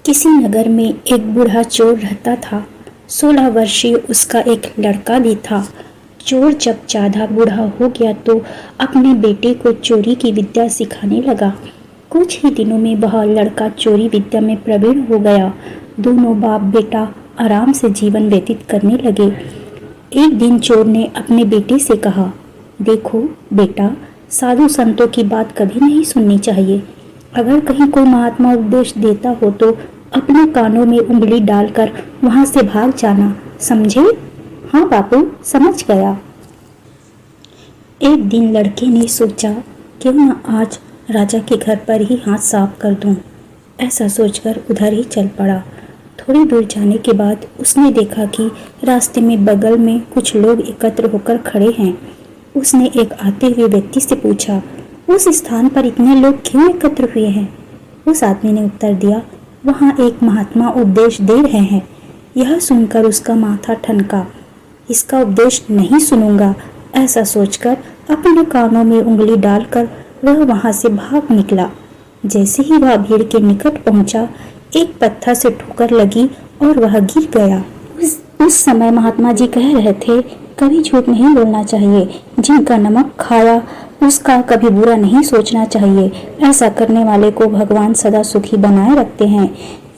किसी नगर में एक बूढ़ा चोर रहता था। 16 वर्षीय उसका एक लड़का भी था। चोर जब ज्यादा बूढ़ा हो गया तो अपने बेटे को चोरी की विद्या सिखाने लगा। कुछ ही दिनों में वह लड़का चोरी विद्या में प्रवीण हो गया। दोनों बाप बेटा आराम से जीवन व्यतीत करने लगे। एक दिन चोर ने अपने बेटे से कहा, देखो बेटा, साधु संतों की बात कभी नहीं सुननी चाहिए। अगर कहीं कोई महात्मा उपदेश देता हो तो अपने कानों में उंगली डालकर वहां से भाग जाना, समझे? हाँ बापू, समझ गया। एक दिन लड़के ने सोचा, क्यों न आज राजा के घर पर ही हाथ साफ कर दूं। ऐसा सोचकर उधर ही चल पड़ा। थोड़ी दूर जाने के बाद उसने देखा कि रास्ते में बगल में कुछ लोग एकत्र होकर खड़े हैं। उसने एक आते हुए व्यक्ति से पूछा, उस स्थान पर इतने लोग क्यों एकत्र हुए हैं? उस आदमी ने उत्तर दिया, वहाँ एक महात्मा उपदेश दे रहे हैं। यह सुनकर उसका माथा ठनका। इसका उपदेश नहीं सुनूंगा, ऐसा सोचकर अपने कानों में उंगली डालकर वह वहां से भाग निकला। जैसे ही वह भीड़ के निकट पहुंचा, एक पत्थर से ठोकर लगी और वह गिर गया। उस समय महात्मा जी कह रहे थे, कभी झूठ नहीं बोलना चाहिए। जिनका नमक खाया उसका कभी बुरा नहीं सोचना चाहिए। ऐसा करने वाले को भगवान सदा सुखी बनाए रखते हैं।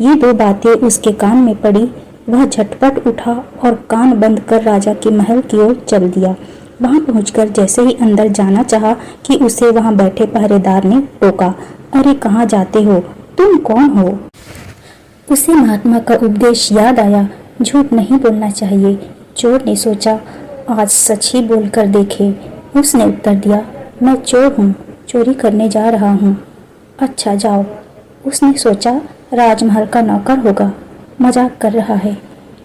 ये दो बातें उसके कान में पड़ी। वह झटपट उठा और कान बंद कर राजा के महल की ओर चल दिया। वहां पहुंचकर जैसे ही अंदर जाना चाहा कि उसे वहां बैठे पहरेदार ने टोका, अरे कहाँ जाते हो? तुम कौन हो? उसे महात्मा का उपदेश याद आया, झूठ नहीं बोलना चाहिए। चोर ने सोचा, आज सच ही बोलकर देखे। उसने उत्तर दिया, मैं चोर हूँ, चोरी करने जा रहा हूँ। अच्छा जाओ। उसने सोचा, राजमहल का नौकर होगा, मजाक कर रहा है।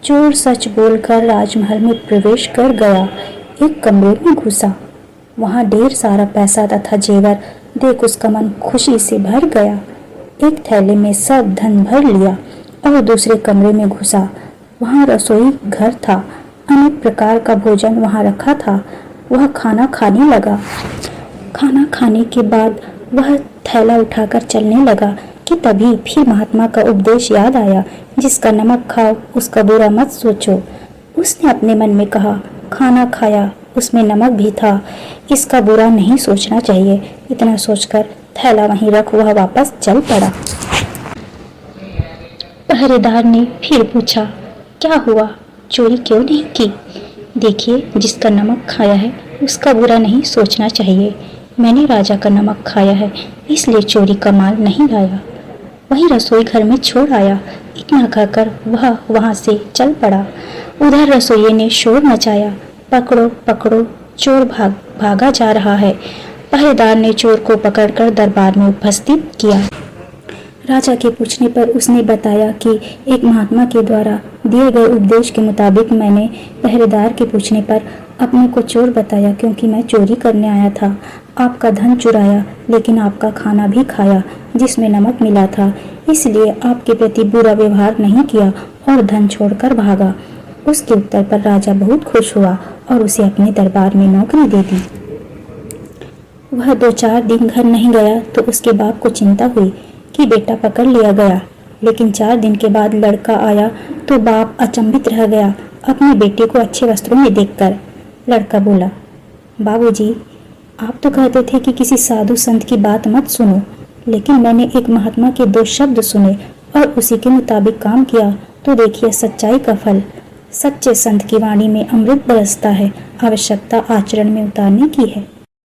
चोर सच बोलकर राजमहल में प्रवेश कर गया। एक कमरे में घुसा। वहाँ ढेर सारा पैसा तथा जेवर देख उसका मन खुशी से भर गया। एक थैले में सब धन भर लिया और दूसरे कमरे में घुसा। वहाँ रसोई घर था। अनेक प्रकार का भोजन वहाँ रखा था। वह खाना खाने लगा। खाना खाने के बाद वह थैला उठाकर चलने लगा कि तभी फिर महात्मा का उपदेश याद आया, जिसका नमक खाओ उसका बुरा मत सोचो। उसने अपने मन में कहा, खाना खाया उसमें नमक भी था, इसका बुरा नहीं सोचना चाहिए। इतना सोचकर थैला वहीं रख वह वापस चल पड़ा। पहरेदार ने फिर पूछा, क्या हुआ? चोरी क्यों नहीं की? देखिए, जिसका नमक खाया है उसका बुरा नहीं सोचना चाहिए। मैंने राजा का नमक खाया है, इसलिए चोरी का माल नहीं लाया। वहीं रसोई घर में छोड़ आया। इतना कहकर वह वहां से चल पड़ा। उधर रसोइये ने शोर मचाया, पकड़ो पकड़ो, चोर भागा जा रहा है। पहरेदार ने चोर को पकड़कर दरबार में उपस्थित किया। राजा के पूछने पर उसने बताया कि एक महात्मा के द्वारा दिए गए उपदेश के मुताबिक मैंने पहरेदार के पूछने पर अपने को चोर बताया, क्योंकि मैं चोरी करने आया था। आपका धन चुराया, लेकिन आपका खाना भी खाया जिसमें नमक मिला था, इसलिए आपके प्रति बुरा व्यवहार नहीं किया और धन छोड़कर भागा। उसके उत्तर पर राजा बहुत खुश हुआ और उसे अपने दरबार में नौकरी दे दी। वह 2-4 दिन घर नहीं गया तो उसके बाप को चिंता हुई कि बेटा पकड़ लिया गया। लेकिन 4 दिन के बाद लड़का आया तो बाप अचंभित रह गया अपने बेटे को अच्छे वस्त्रों में देखकर। लड़का बोला, बाबूजी, आप तो कहते थे कि किसी साधु संत की बात मत सुनो, लेकिन मैंने एक महात्मा के 2 शब्द सुने और उसी के मुताबिक काम किया, तो देखिए सच्चाई का फल। सच्चे संत की वाणी में अमृत बरसता है, आवश्यकता आचरण में उतारने की है।